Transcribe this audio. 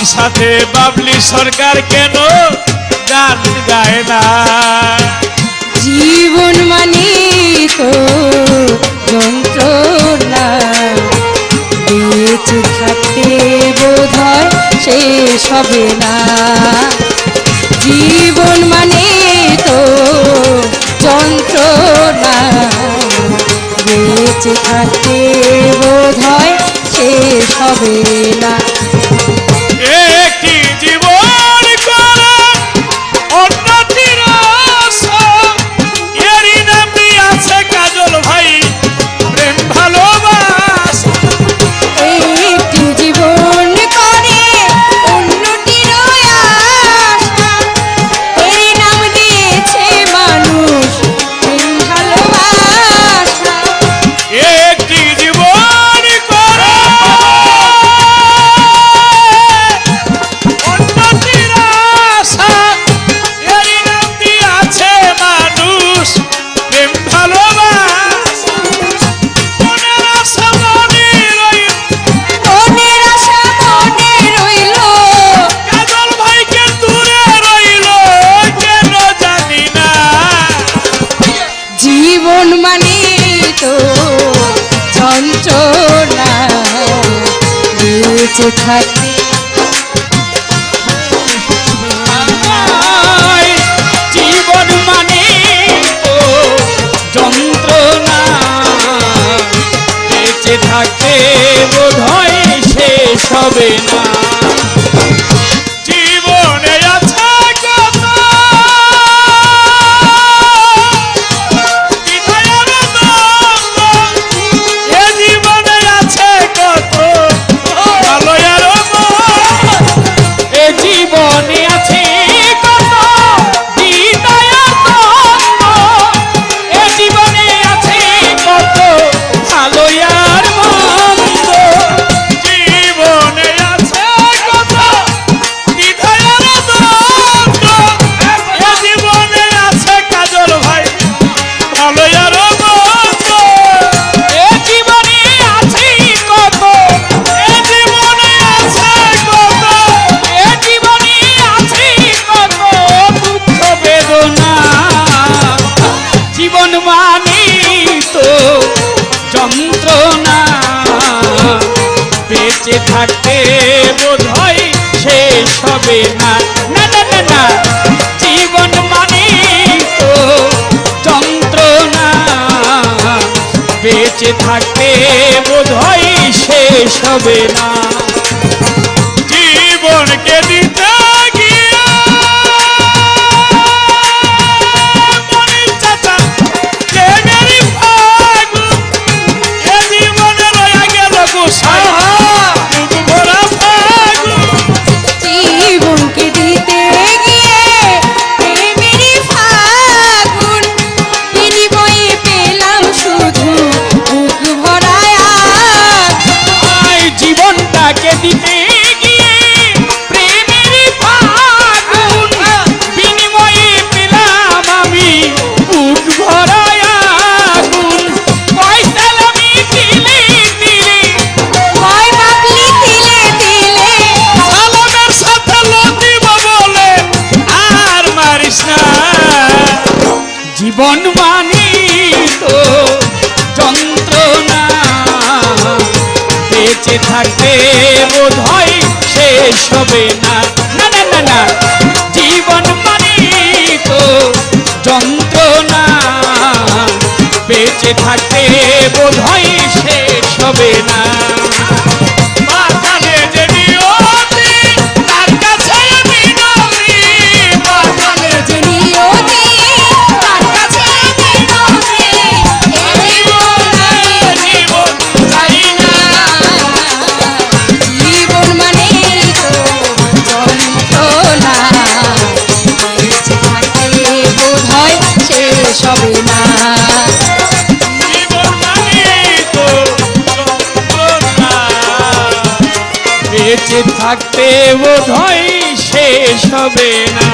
আমার সাথে বাবলি সরকার কেন গান গায় না? জীবন মানে তো যন্ত্রণা, বেঁচে থাকতে বোধ হয় শেষ হবে না। জীবন মানে তো যন্ত্রণা, বেঁচে থাকতে বোধ হয় শেষ হবে না। একটি জীবন করে অন্যটির আশা, এরই নাম আছে কাজল ভাই প্রেম ভালোবাসা। একটি জীবন করে অন্যটির আশা, এরই নাম দিয়েছে মানুষ প্রেম ভালোবাসা। একটি জীবন করে অন্যটির আশা, এরই নাম দিয়েছে মানুষ প্রেম ভালোবাসা। মনের আশা মনে রইল, মনের আশা মনে রইল, কাজল ভাইকে দূরে রইল কেন জানি না। জীবন মানে তো যন্ত্রণা, বেঁচে থাকতে জীবন মানে তো যন্ত্রণা, বেঁচে থাকতে বোধ হয় শেষ হবে না। জীবনে আছে কত বিধায়ের দ্বন্দ্ব, এ জীবনে আছে কত ভালো আর মন্দ। এ জীবনে আছে কত বিধায়ের দ্বন্দ্ব, এ জীবনে আছে কত ভালো আর মন্দ। জীবনে আছে কত বিধায়ের দ্বন্দ্ব, এ জীবনে আছে কাজল ভাই ভালো আর মন্দ। এ জীবনে আছে কত, এ জীবনে আছে কত, এ জীবনে আছে কত দুঃখ বেদনা। জীবন মানে তো যন্ত্রণা, বেঁচে থাকতে বোধ হয় শেষ হবে না। না না না না, জীবন মানে তো যন্ত্রণা, বেঁচে থাকতে বোধ হয় শেষ হবে না। জীবনকে দিতে গিয়ে মনির চাচা প্রেমেরই ফাগুন, এ জীবনে রয়ে গেল গোসাই বুক ভরা ফাগুন। জীবনকে দিতে গিয়ে প্রেমেরই ফাগুন, বিনিময়ে পেলাম শুধু বুক ভরা আগুন। জীবনটাকে দিতে গিয়ে প্রেমেরই ফাগুন, বিনিময়ে পেলাম আমি বুক ভরা আগুন। কয় সালামি দিলে দিলে, কয় বাবলি তিলে তিলে, সালামের সাথে লতিব বলে আর মারিস না। জীবন মানে তো যন্ত্রণা, বেঁচে থাকতে বোধ হয় শেষ হবে না। না না না না, জীবন মানে তো যন্ত্রণা, বেঁচে থাকতে বোধ হয় শেষ হবে না। বাগানে যে নিয়তি, তার কাছে মিনতি, বাগানে যে নিয়তি তার কাছে মিনতি, এ জীবন চাই না। জীবন মানে তো যন্ত্রণা, বেঁচে থাকতে বোধ হয় শেষ হবে না। জীবন মানে তো যন্ত্রণা, বেঁচে থাকতে বোধ হয় শেষ হবে না।